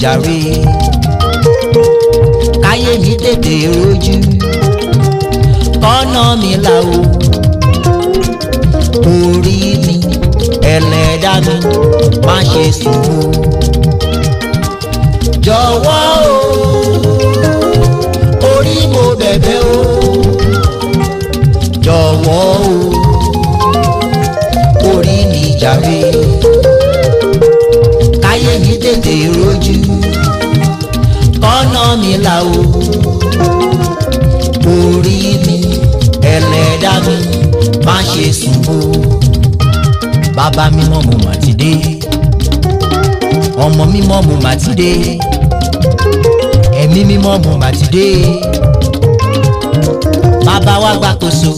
jàre káyé mi tètè rojú kọ́nà mi là o orí mi ẹlẹ́dàá mi má ṣe sùn o jọ̀wọ́ o orí mo bẹ̀bẹ̀ o jọ̀wọ́ o orí mi jàre káyé mi tètè rojú kọ́nà mi là o orí mi ẹlẹ́dàá mi má ṣe sùn o bàbá mímọ́ mo mà ti dé ọmọ mímọ́ mo mà ti dé ẹ̀mí mímọ́ mo mà ti dé bàbá wa gbàkóso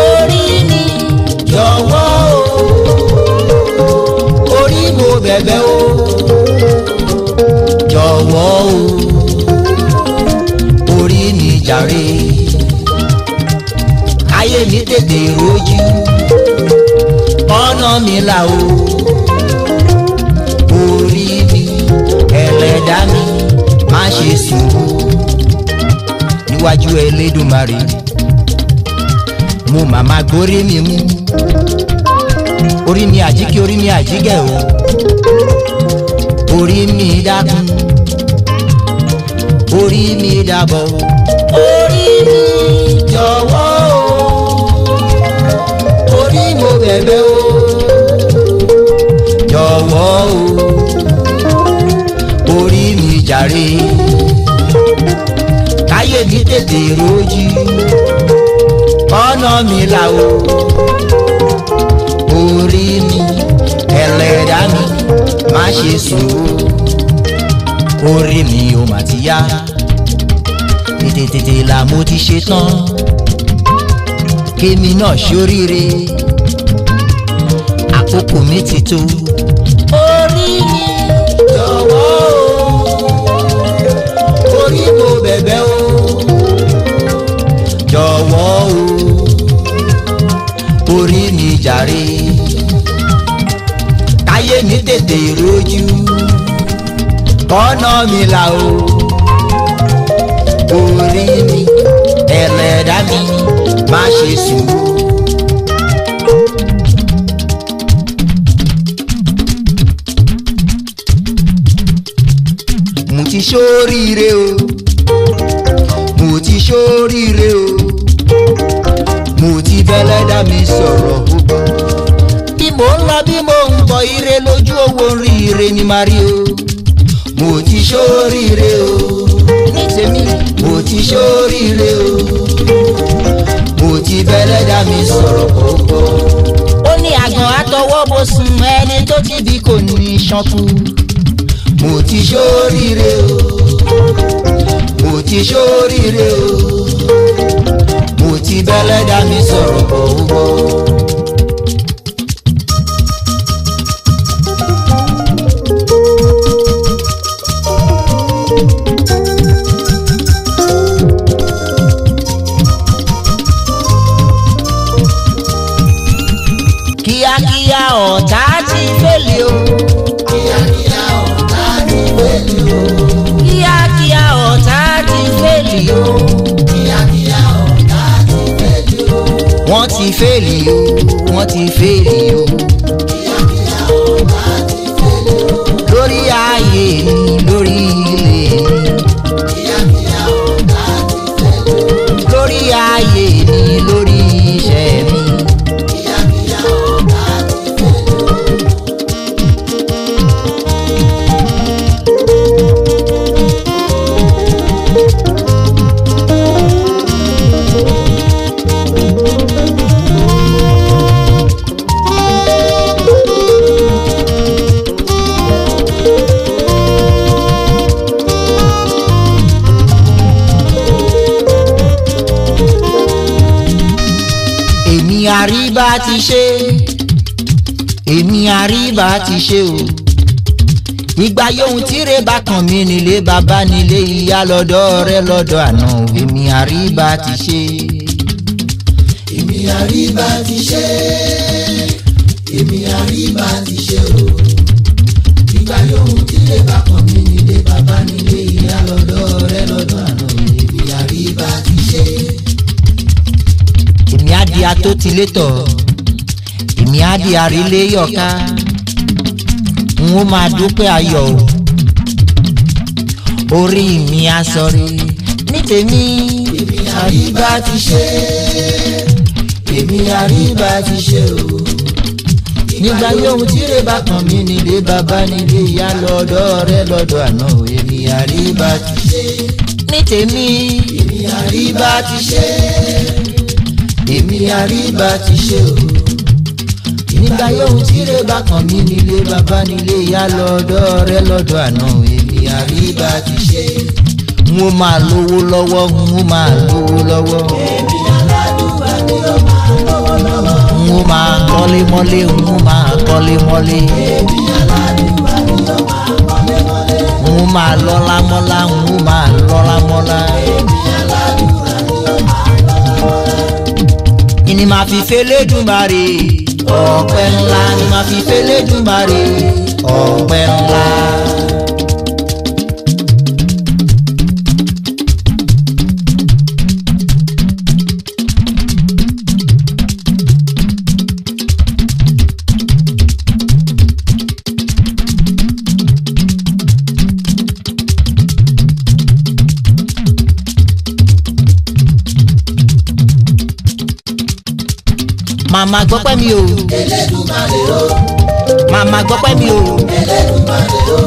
orí mi jọ̀wọ́ o orí mo bẹ̀bẹ̀ o jọ̀wọ́ o orí mi jàre káyé mi tètè rojú ọ̀nà mi là o orí mi ẹlẹ́dàá mi má ṣe sùn o níwájú Elédùmarè mo màmá gbórí mi mú orí mi àjíkẹ́ orí mi àjígẹ̀ o orí mi dákun orí mi dábọ̀ orí mi jọ̀wọ́ o orí mo bẹ̀bẹ̀ o jọ̀wọ́ o orí mi jàre káyé mi tètè rojú ọ̀nà mi là o orí mi ẹlẹ́dàá mi má ṣe sùn o orí mi ò mà ti yá tètè là mo ti ṣe tán kémi náà ṣoríire àkókò mi ti tó orí mi jọ̀wọ́ o orí mo bẹ̀bẹ̀ o jọ̀wọ́ o orí mi jàre káyé mi tètè rojú kọ́nà mi là o orí mi ẹlẹ́dàá mi má ṣe sùn o. mo ti ṣoríire o mo ti ṣoríire o mo ti bẹ́lẹ́dàá mi sọ̀rọ̀ púpọ̀ bí mo ń lọ bí mo ń bọ̀ ire lójú owó rí ire ni màá rí o mo ti ṣoríire o ní tèmi mo ti ṣoríire o mo ti bẹ́lẹ́dàá mi sọ̀rọ̀ púpọ̀ ó ní àgàn àtọwọ́ bó sùn ẹni tó ti bí kò ní ṣánkú mo ti ṣoríire o mo ti ṣoríire o mo ti bẹ́lẹ́dàá mi sọ̀rọ̀ púpọ̀. kíákíá ọ̀tá ti fẹ́lẹ̀ o. kíákíá ọ̀tá ti fẹ́lẹ̀ o. kíákíá ọ̀tá ti fẹ́lẹ̀ o. kíákíá ọ̀tá ti fẹ́lẹ̀ o. wọ́n ti fẹ́lẹ̀ o wọ́n ti fẹ́lẹ̀ o. kíákíá ọ̀tá ti fẹ́lẹ̀ o. lórí ayé mi lórí ilé mi. kíákíá ọ̀tá ti fẹ́lẹ̀ o. lórí ayé mi lórí iṣẹ́ mi. àríbá ti ṣe èmi àríbá ti ṣe o ìgbà yòówù tíre bá kàn mí nílé bàbá nílé ìyá lọ́dọ̀ rẹ lọ́dọ̀ àná èmi àríbá ti ṣe. èmi àríbá ti ṣe èmi àríbá ti ṣe o ìgbà yòówù tíre bá kàn mí nílé tó ti létọ̀ èmi á di àrílé yọ̀ká n ó máa dúpẹ́ ayọ̀ orí mi á sọrí ní tèmi. èmi àríbá ti ṣe èmi àríbá ti ṣe o nígbà yóò tí rè bá kàn mí nílé bàbá nílé ìyá lọ́dọ̀ rẹ lọ́dọ̀ àná èmi àríbá ti ṣe ní tèmi. èmi àríbá ti ṣe èmi àríbá ti ṣe o nígbà yóò tí rè bá kàn mí nílé bàbá nílé ìyá lọ́dọ̀ rẹ lọ́dọ̀ àná èmi àríbá ti ṣe. n ó máa lówó lọ́wọ́ n ó máa lówó lọ́wọ́. èmi aládùúgbò ni ó máa lówó lọ́wọ́. n ó máa kọ́lé mọ́lé n ó máa kọ́lé mọ́lé. èmi aládùúgbò ni ó máa kọ́lé mọ́lé. n ó máa lọ́lá mọ́lá n ó máa lọ́lá mọ́lá. èmi aládùúgbò ni ó máa lọ́lá mọ́lá. ìní máa fi f'Elédùmarè ọpẹ́ ńlá ni máa fi f'Elédùmarè ọpẹ́ ńlá. Màmá gbọ́pẹ́ mi o. Elédùmarè o. Màmá gbọ́pẹ́ mi o. Elédùmarè o.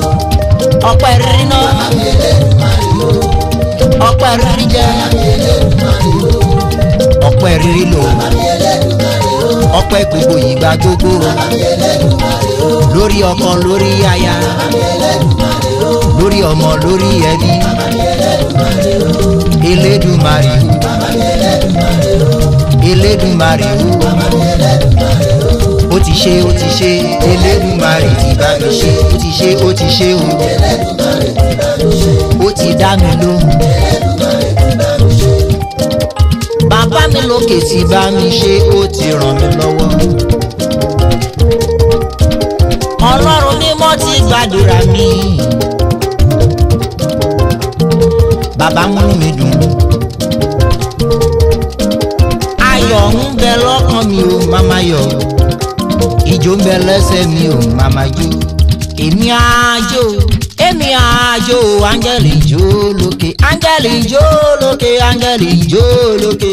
Ọpẹ́ rírí náà. Màmá mi Elédùmarè o. Ọpẹ́ rírí jẹ. Màmá mi Elédùmarè o. Ọpẹ́ rírí lò. Màmá mi Elédùmarè o. Ọpẹ́ gbogbo ìgbà gbogbo. Màmá mi Elédùmarè o. Lórí ọkọ lórí aya. Màmá mi Elédùmarè o. Lórí ọmọ lórí ẹbí. Màmá mi Elédùmarè o. Elédùmarè o. Màmá mi Elédùmarè o. Elédùmarè o. Ó ti ṣe ó ti ṣe Elédùmarè ti bá mi ṣe ó ti ṣe ó ti ṣe o. Elédùmarè ti bá mi ṣe ó ti dá mi lóhùn. Elédùmarè ti bá mi ṣe. Bàbá mi lókè ti bá mi ṣe ó ti ràn mí lọ́wọ́. Ọlọ́run mímọ́ ti gbàdúrà mi. Bàbá múnú mi dùn. Ayọ̀ ń bẹ lọ́kàn mi ò máma yọ̀. Ijó ń bẹ lẹ́sẹ̀ mi ò máma jó. Èmi àjò áńgẹ́lì jó lókè áńgẹ́lì jó lókè áńgẹ́lì jó lókè.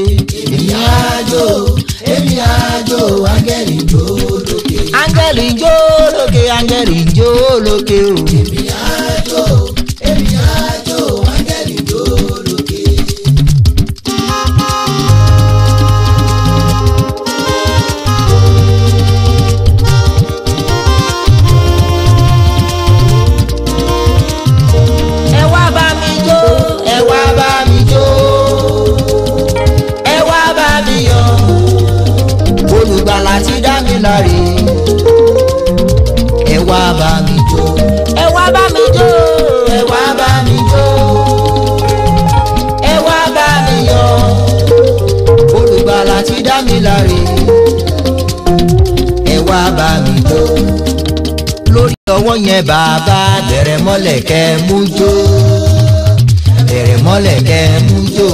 Èmi àjò áńgẹ́lì jó lókè áńgẹ́lì jó lókè áńgẹ́lì jó lókè o. Èmi àjò áńgẹ́lì jó lókè. Ti dá mi láre ẹ wá bá mi jó ẹ wá bá mi jó ẹ wá bá mi jó ẹ wá bá mi yọ̀ olùgbàlà ti dá mi láre ẹ wá bá mi jó. Lórí ọwọ́ yẹn bàbá bẹ̀rẹ̀ mọ́lẹ̀ kẹ́ mú jó bẹ̀rẹ̀ mọ́lẹ̀ kẹ́ mú jó.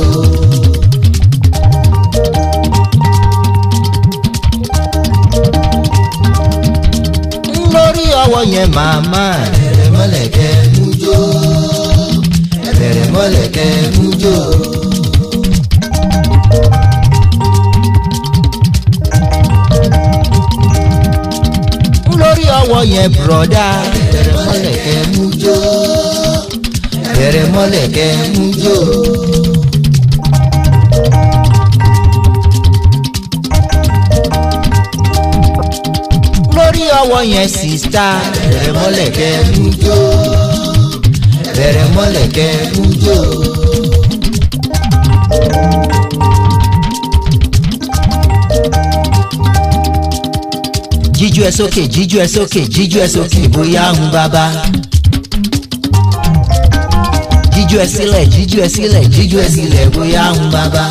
Ọwọ́ yẹn màmá bẹ̀rẹ̀ mọ́lẹ̀ kẹ́ mú jó bẹ̀rẹ̀ mọ́lẹ̀ kẹ́ mú jó. Lórí ọwọ́ yẹn bùrọ̀dá bẹ̀rẹ̀ mọ́lẹ̀ kẹ́ mú jó bẹ̀rẹ̀ mọ́lẹ̀ kẹ́ mú jó. Lórí ọwọ́ yẹn sista bẹ̀rẹ̀ mọ́lẹ̀ kẹ́ mú jó bẹ̀rẹ̀ mọ́lẹ̀ kẹ́ mú jó. Jíjú ẹ sókè jíjú ẹ sókè jíjú ẹ sókè bóyá ń bàbá. Jíjú ẹ sílẹ̀ jíjú ẹ sílẹ̀ jíjú ẹ sílẹ̀ bóyá ń bàbá.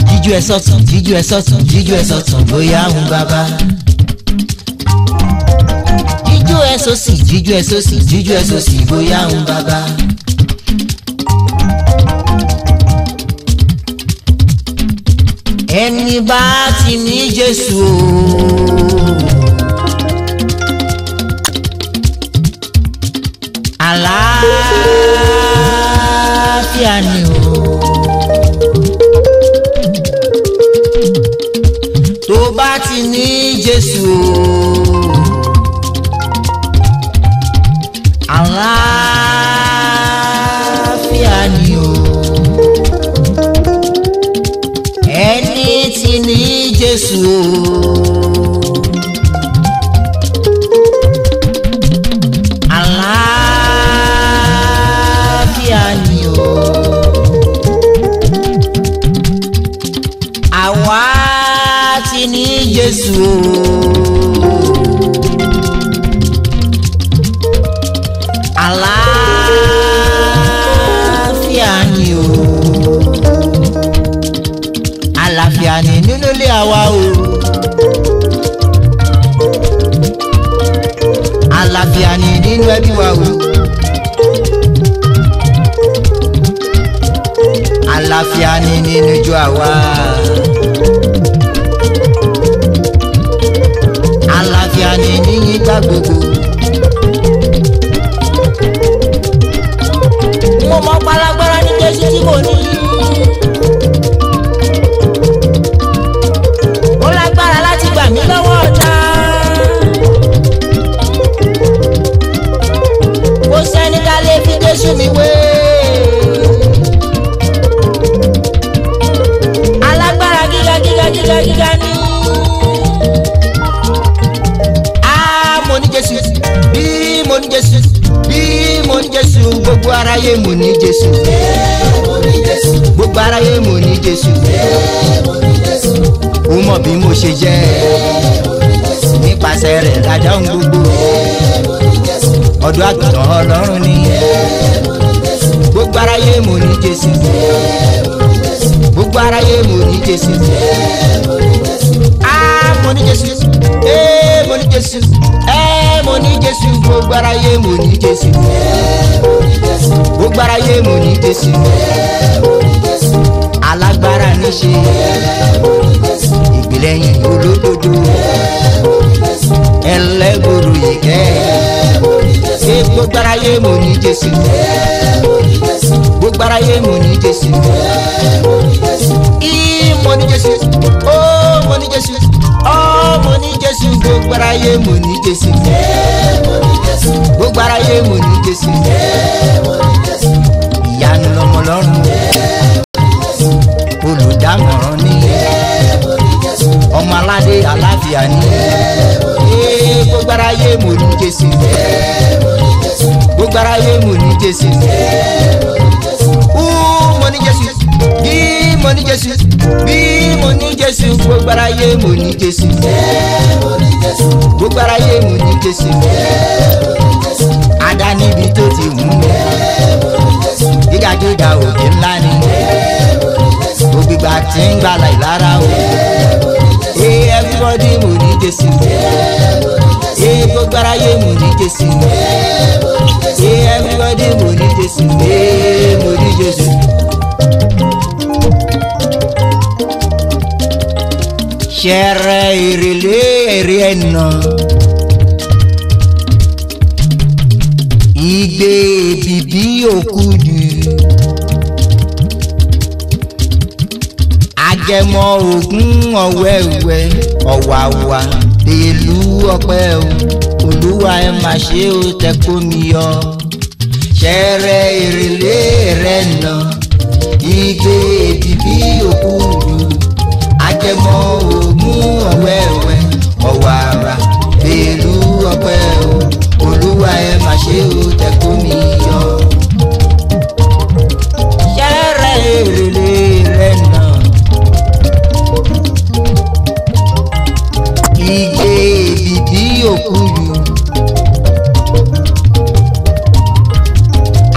Jíjú ẹ sọ́tún jíjú ẹ sọ́tún jíjú ẹ sọ́tún bóyá ń bàbá. Jíjú ẹ sósì jíjú ẹ sósì jíjú ẹ sósì bóyá ń bàbá. ẹni bá ti ní Jésù àlàáfíà ni o. Tó bá ti ní Jésù àlàáfíà ni o. Ẹni tí ní Jésù àlàáfíà ni o. Àwa tí ní Jésù àlàáfíà ni o. Àlàáfíà ni nínú ilé àwa o. Àlàáfíà ni nínú ẹbí wa o. Àlàáfíà ni nínú ìjọ àwa. Àlàáfíà ni nígbà gbogbo. Mo mọ palagbára ní Jésù tí mo ní. Ó lágbára láti gbà mí lọ́wọ́ ọ̀tá. Kò sẹ́ni ká lè fi Jésù mi wé. Alágbára gíga ni. Mo ní Jésù, bí mo ní Jésù, bí mo ní Jésù, gbogbo aráyé mo ní Jésù. Gbogbo aráyé mo ní Jésù. Ó mọ̀ bí mo ṣe jẹ́, nípasẹ̀ rẹ̀ lájà ń gbogbo. Ọ̀dọ́ àgùntàn Ọlọ́run ni. Gbogbo aráyé mo ní Jésù. Gbogbo aráyé mo ní Jésù. Mo ní Jésù, mo ní Jésù, mo ní Jésù. Gbogbo aráyé mo ní Jésù. Gbogbo aráyé mo ní Jésù. Alágbára ní ṣe, ìgbìlẹ̀yìn olódodo, ẹlẹ́gbòrò ìkẹ́. Gbogbo aráyé mo ní Jésù. Gbogbo aráyé mo ní Jésù. Mo ní Jésù, mo ní Jésù, mo ní Jésù. Gbogbo aráyé mo ní Jésù. Gbogbo aráyé mo ní Jésù. Ìyanu lọmọ lọ́run, olùdámọ̀ràn ni, ọmọ aládé àlàáfíà ni. Gbogbo aráyé mo ní Jésù. Gbogbo aráyé mo ní Jésù. Mo ní Jésù, bí mo ní Jésù, bí mo ní Jésù. Gbogbo aráyé mo ní Jésù. Gbogbo aráyé mo ní Jésù. Adá níbi tó ti wù mí, gíga òkè ńlá ni. Ògbìgbà tí ń gbàlà ìlara o. Everybody mo ní Jésù. Gbogbo aráyé mo ní Jésù. Everybody mo ní Jésù. Mo ní Jésù. Ṣẹ̀rẹ̀ ìrèlè èrè ẹ̀nà, igbe bìbí òkúdu, agẹmọ ògún ọ̀wẹ́wẹ́ ọ̀wàwà pẹ̀lú ọpẹ́ o. Olúwa ẹ má ṣe ó tẹ́kọ̀ mi yọ. Ṣẹ̀rẹ̀ ìrèlè rẹ̀ nà, igbe bìbí òkúdu, agẹmọ ògún ọ̀wẹ́wẹ́ ọ̀wàwà pẹ̀lú ọpẹ́ o. Olúwa ẹ má ṣe ó tẹ́kọ̀ mi yọ. Ṣẹ̀rẹ̀ ìrèlè rẹ̀ nà, igbe bìbí òkúdu,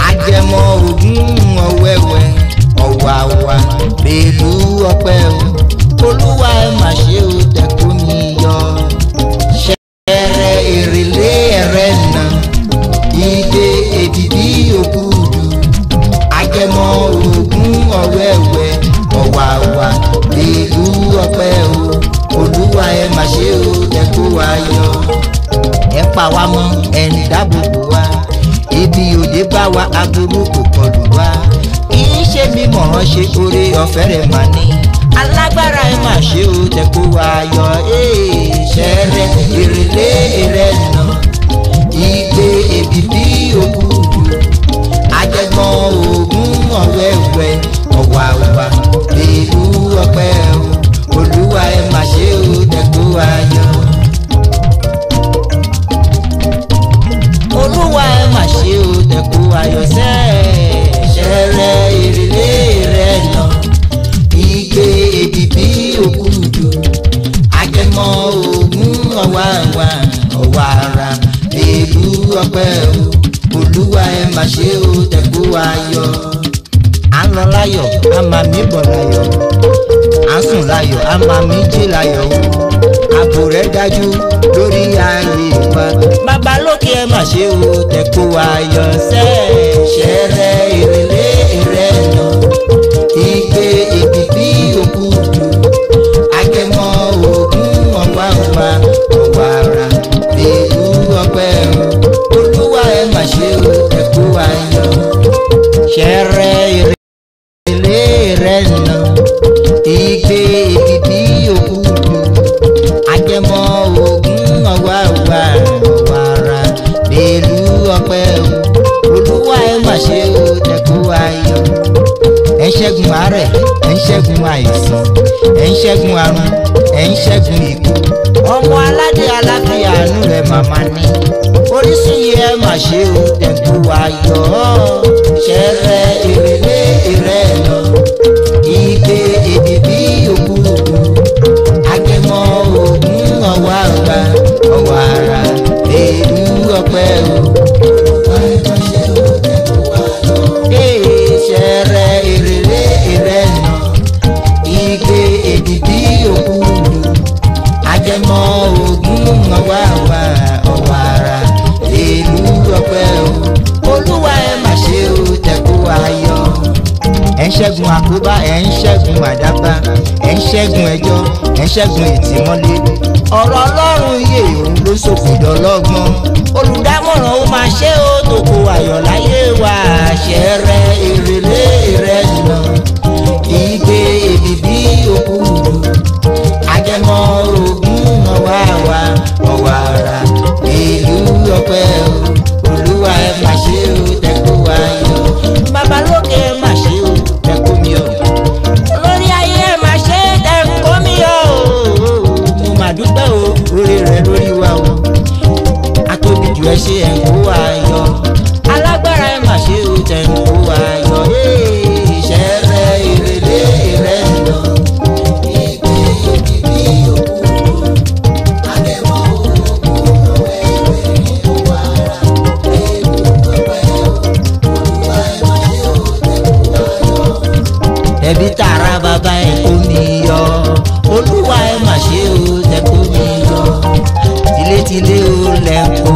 agẹmọ ògún ọ̀wẹ́wẹ́ ọ̀wàwà pẹ̀lú ọpẹ́ o. Olúwa ẹ má ṣe ó tẹ́kọ̀ mi yọ. Ṣẹ̀rẹ̀ ìrèlè rẹ̀ nà, igbe èdìdí òkúdu, agẹmọ ògún ọ̀wẹ́wẹ́ ọ̀wàwà pẹ̀lú pa wá mọ́ ẹ̀ ń dáàbò bò wá ibi òde bá wa aburú kò kọlù wá kì í ṣe mímọ̀ ọ́n ṣe oore ọ̀fẹ́ rẹ̀ mà ní alágbára ẹ̀ mà ṣe ó tẹ̀ kó wa yọ ṣẹ́rẹ́ ìrèlé rẹ̀ nà igbe èbìbí òkúdu ajẹgbọn ògún ọ̀wẹ́wẹ́ ọ̀wàwà ìlú ọpẹ́ o olúwa ẹ̀ mà ṣe ó tẹ̀ kó wa yọ. olúwa ẹ̀ mà ṣe ó tẹ̀ kó wa yọ ṣẹ́rẹ́ ìrèlé rẹ̀ nà igbe èbìbí òkúdu ajẹmọ ògún ọ̀wàwà ọ̀wàrà ìlú ọpẹ́ o olúwa ẹ̀ mà ṣe ó tẹ̀ kó wa yọ. à ń lọ láyọ̀ a máa mí bọ̀ láyọ̀ à ń sùn láyọ̀ a máa mí jí láyọ̀ o ààbò rẹ̀ dájú lórí ayé wa bàbá lókè ẹ̀ mà ṣe ó tẹ̀ kó wa yọ ṣẹ́rẹ́ ìrèlé rẹ̀ nà igbe èbìbí òkúdu ajẹmọ ògún ọ̀wàwà ọ̀wàrà ìlú ọpẹ́ o olúwa ẹ̀ mà ṣe ó tẹ̀ kó wa yọ. ṣẹ́rẹ́ ìrèlé rẹ̀ nà igbe èbìbí òkúdu ajẹmọ ògún ọ̀wàwà ọ̀wàrà ìlú ọpẹ́ o olúwa ẹ̀ mà ṣe ó tẹ̀ kó wa yọ. ẹ̀ ń ṣẹ́gun àárẹ̀ ẹ̀ ń ṣẹ́gun àìsàn ẹ̀ ń ṣẹ́gun àrùn ẹ̀ ń ṣẹ́gun ikú ọmọ aládé aláfíà àánú rẹ̀ màmá ní orísun yìí ẹ̀ mà ṣe ó tẹ̀ kó wa yọ. ṣẹ́rẹ́ ìrèlé rẹ̀ nà igbe èbìbí òkúdu agẹmọ ògún ọ̀wàwà ọ̀wàrà ìlú ọpẹ́ o. ṣẹ́rẹ́ ìrèlé rẹ̀ nà igbe èbìbí òkúdu ajẹmọ ògún ọ̀wàwà ọ̀wàrà ìlú ọpẹ́ o olúwa ẹ̀ mà ṣe ó tẹ̀ kó wa yọ. ẹ̀ ń ṣẹ́gun àkóbá ẹ̀ ń ṣẹ́gun àdábá ẹ̀ ń ṣẹ́gun ẹjọ́ ẹ̀ ń ṣẹ́gun ìtìmọ́lé ọ̀rọ̀ ọlọ́run yè òun ló sòfìdọ̀ lọ́gbọ́n olùdámọ̀ràn ó máa ṣe ó tó kó ayọ̀ láyé wa. ṣẹ́rẹ́ ìrèlé rẹ̀ nà igbe èbìbí òkúdu ajẹmọ ògún ọ̀wàwà ọ̀wàrà ìlú ọpẹ́ o olúwa ẹ̀ mà ṣe ó tẹ̀ kó wa yọ. bàbá lókè ẹ̀ mà ṣe ó tẹ̀ kó mi yọ. olórí ayé ẹ̀ mà ṣe tẹ̀ kó mi yọ. mo mà dúpẹ́ o oore rẹ̀ lórí wa o atóbi jù ẹ ṣe ẹ̀ kó wa yọ. alágbára ẹ̀ mà ṣe ó tẹ̀ kó wa yọ. ṣẹ́rẹ́ ìrèlé rẹ̀ nà igbe èbìbí òkúdu ajẹmọ ògún ọ̀wẹ́wẹ́ ọ̀wàrà ìlú ọpẹ́ o olúwa ẹ̀ mà ṣe ó tẹ̀ kó wa yọ. ẹbí tààrà bàbá ẹ̀ kó mi yọ olúwa ẹ̀ mà ṣe ó tẹ̀ kó mi yọ. tilétilé ó lẹ̀ kó